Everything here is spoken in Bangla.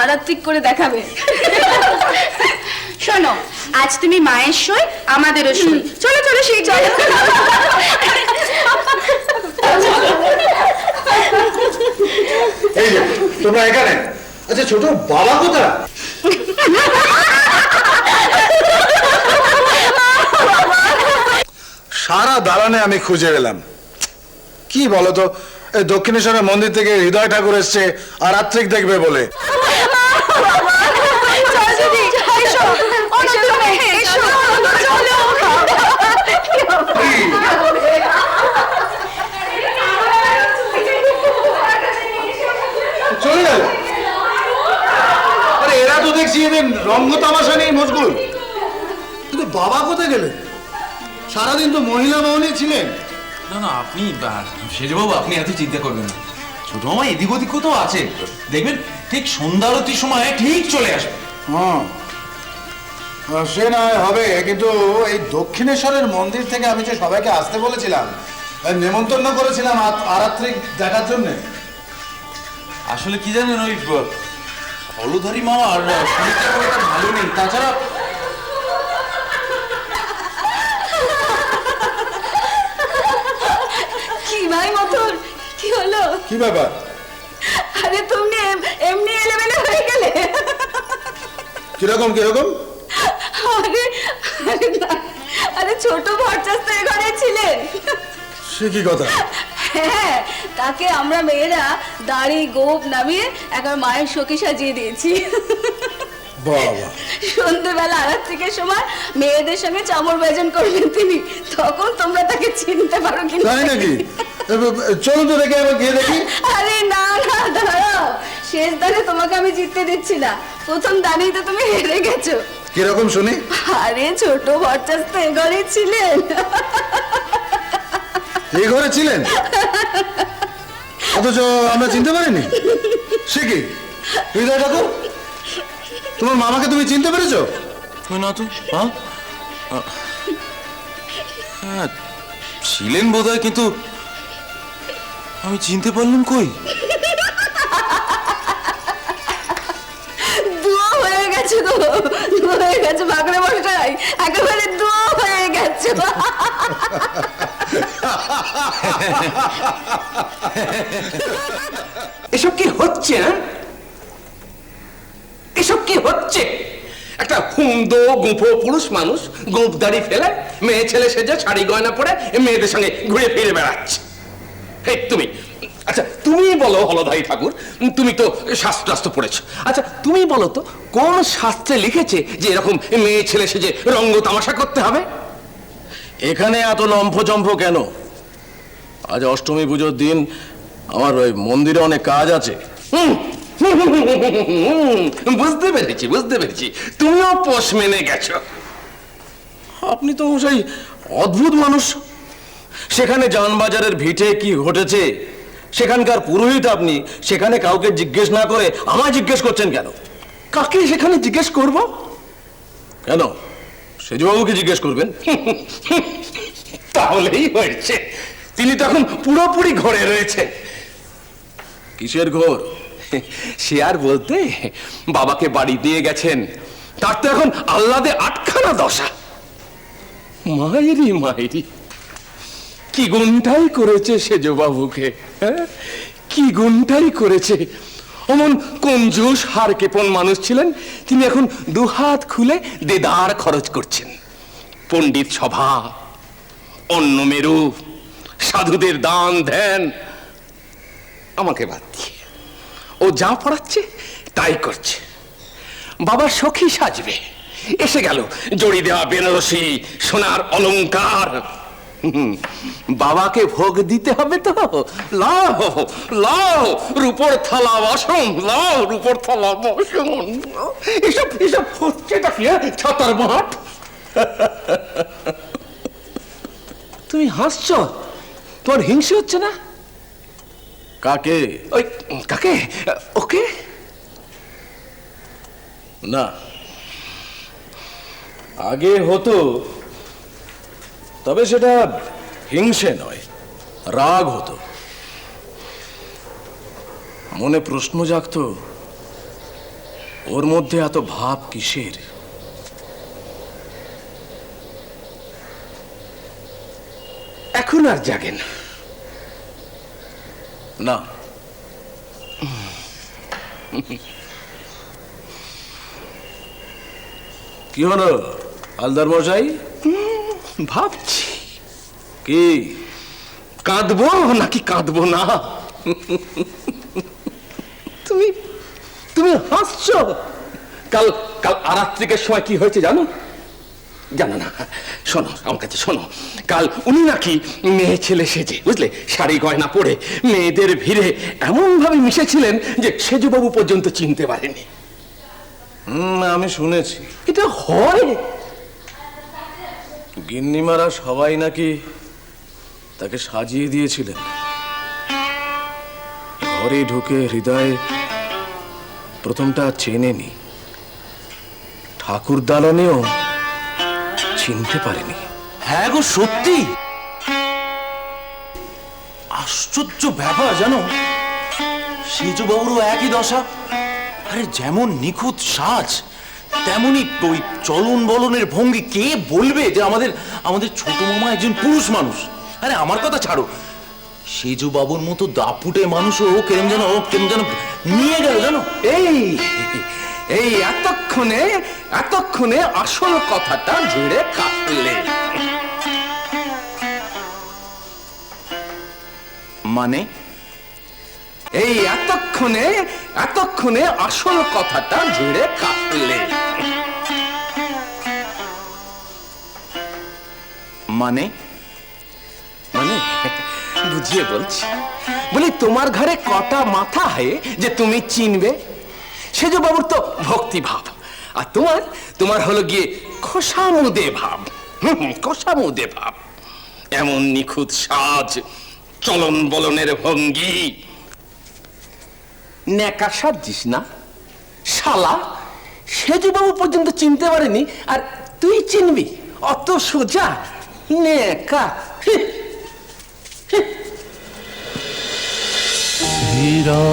আরাত্রিক করে দেখাবে। শোনো, আজ তুমি মায়ের সই, আমাদেরও সই। চলো চলো, সেই চলো। এই যে তোমরা এখানে। আচ্ছা ছোট বাবা কোথায়? সারা দালানে আমি খুঁজে পেলাম। কি বলতো, এই দক্ষিণেশ্বরের মন্দির থেকে হৃদয় ঠাকুর এসছে আর আত্রিক দেখবে বলে। চলে গেল। আরে এরা তো দেখছি এদের রঙ্গ তামাশা নেই মশগুল। কিন্তু বাবা কোথায় গেলেন? সারাদিন তো মহিলা মহলে ছিলেন। না না, আপনি সেজবাবু আপনি এত চিন্তা করবেন না। ছোট মামা এদিক ওদিক কোথাও আছে, দেখবেন ঠিক সন্ধ্যা আরতির সময় ঠিক চলে আসবে। হ্যাঁ সে না হবে, কিন্তু এই দক্ষিণেশ্বরের মন্দির থেকে আমি যে সবাইকে আসতে বলেছিলাম, নেমন্তন্ন করেছিলাম আরাত্রিক দেখার জন্য। আসলে কি জানেন, ওই হলুধারী মামা আর শরীরটা খুব একটা ভালো নেই। তাছাড়া কি ভাই মতন, কি হলো? কি ব্যাপার? আরে তুমি এমনি এলেবেলে হয়ে গেলে। কিরকম কিরকম? আরে আরে না, আরে ছোট ভরচাস্ত এ ঘরে ছিলেন। সে কি কথা? হ্যাঁ, তাকে আমরা মেয়েরা দাড়ি গোপ নামিয়ে একবার মায়ের শোকে সাজিয়ে দিয়েছি। বাবা, সন্ধ্যেবেলা আরাত্রিকের সময় মেয়েদের সঙ্গে চামড় ভোজন করবেন তিনি, তখন তোমরা তাকে চিনতে পারো কিনা। তাই নাকি? চলুন তো দেখে আবার গিয়ে দেখি। আরে না না, দাঁড়াও, শেষ দানে তোমাকে আমি জিততে দিচ্ছি না, প্রথম দানেই তো তুমি হেরে গেছো। কিরকম শুনি? আরে ছোট ভরচাস্ত এ ঘরে ছিলেন। এই ঘরে ছিলেন, অথচ আমরা চিনতে পারিনি। সে কি হৃদয় ঠাকুর, তোমার মামাকে তুমি চিনতে পেরেছো? না তো, হ্যাঁ ছিলেন বোধহয়, কিন্তু আমি চিনতে পারলাম কই। দুয়ো হয়ে গেছে গো, দুয়ো হয়ে গেছে ভাগরে মশাই, একেবারে দুয়ো হয়ে গেছে। এসব কি হচ্ছে? এসব কি হচ্ছে? একটা হুমদো গুঁফো পুরুষ মানুষ গোঁফ দাড়ি ফেলে মেয়ে ছেলে সেজে শাড়ি গয়না পরে মেয়েদের সঙ্গে ঘুরে ফিরে বেড়াচ্ছে। তুমি, আচ্ছা তুমি বলো হলধারী ঠাকুর, তুমি তো শাস্ত্রাস্ত্র পড়েছো, আচ্ছা তুমি বলো তো কোন শাস্ত্রে লিখেছে যে এরকম মেয়ে ছেলে সেজে রঙ্গ তামাশা করতে হবে? এখানে এত লম্ফজম্ফ কেন? আজ অষ্টমী পুজোর দিন, আমার ওই মন্দিরে অনেক কাজ আছে। বুঝতে পেরেছি বুঝতে পেরেছি, তুমিও পোষ মেনে গেছো। আপনি তো সেই অদ্ভুত মানুষ। সেখানে জানবাজারের ভিটে কি ঘটেছে, সেখানকার পুরোহিত আপনি, সেখানে কাউকে জিজ্ঞেস না করে আমায় জিজ্ঞেস করছেন কেন? কাকে সেখানে জিজ্ঞেস করব? কেন, সেজবাবুকে জিজ্ঞেস করবেন। তাহলেই হয়েছে, তিনি তো এখন পুরোপুরি ঘরে রয়েছে। কিসের ঘোর? সে আর বলতে, বাবাকে বাড়ি দিয়ে গেছেন, তার তো এখন আহ্লাদে আটখানা দশা। মায়েরি মায়েরি, কি গুণটাই করেছে সেজবাবুকে, কি গুণটাই করেছে। অমন কঞ্জুস হার কেপন মানুষ ছিলেন, তিনি এখন দুহাত খুলে দেদার খরচ করছেন। পণ্ডিত সভা, অন্ন মেরু, সাধুদের দান ধ্যান, আমাকে বাদ দিয়ে ও যা পড়াচ্ছে তাই করছে। বাবার সখী সাজবে, এসে গেল জড়ি দেওয়া বেনারসি সোনার অলংকার। বাবাকে ভোগ দিতে হবে তো, লাও লাও রূপর থালা বাসন, লাও রূপর থালা বাসন। এসব এসব হচ্ছেটা কি ছাতার মাঠ? তুমি হাসছো, তোমার হিংসে হচ্ছে না? কাকে? ওই কাকে? ওকে না, আগে হতো, তবে সেটা হিংসে নয়, রাগ হতো। মনে প্রশ্ন জাগতো, ওর মধ্যে এত ভাব কিসের? এখন আর জাগেন না, কি হলো হালদার মশাই? ভাবছি কি কাঁদবো নাকি কাঁদবো না। তুমি তুমি হাসছো। কাল কাল আরাত্রিকের সময় কি হয়েছে জানো? জানো না? শোনো আমার কাছে শোনো। কাল উনি নাকি মেয়ে ছেলে সেজে, বুঝলে, শাড়ি গয়না পরে মেয়েদের ভিড়ে এমন ভাবে মিশেছিলেন যে সেজবাবু পর্যন্ত চিনতে পারেনি। আমি শুনেছি এটা হয়? গিন্নিমারা সবাই নাকি তাকে সাজিয়ে দিয়েছিলেন। ঘরে ঢুকে হৃদয়ে প্রথমটা চেনেনি, ঠাকুর দালানেও চিনতে পারেনি। হ্যাঁ গো, সত্যি আশ্চর্য ব্যাপার জানো। সেজবাবুরও একই দশা। আরে যেমন নিখুঁত সাজ, তেমনি ওই চলন বলনের ভঙ্গি। কে বলবে যে আমাদের আমাদের ছোট মামা একজন পুরুষ মানুষ? আরে আমার কথা ছাড়ো, সেজবাবুর মতো দাপুটে মানুষও কেমন যেন নিয়ে গেল জানো। এই এই এতক্ষণে আসল কথাটা ঝেড়ে কাটলে। মানে এই এতক্ষণে আসল কথাটা ঝেড়ে কাটলে। মানে মানে বুঝিয়ে বলছি। বলি তোমার ঘরে কটা মাথা হয় যে তুমি চিনবে? সেজবাবুর তো ভক্তি ভাব, আর তোমার হলো গিয়ে খোসামুদে ভাব। খোসামুদে ভাব। এমন নিখুঁত সাজ, চলন বলনের ভঙ্গি। নেকা সাজিস না শালা। সেজবাবু পর্যন্ত চিনতে পারেনি, আর তুই চিনবি? অত সোজা? নেকা। হীরা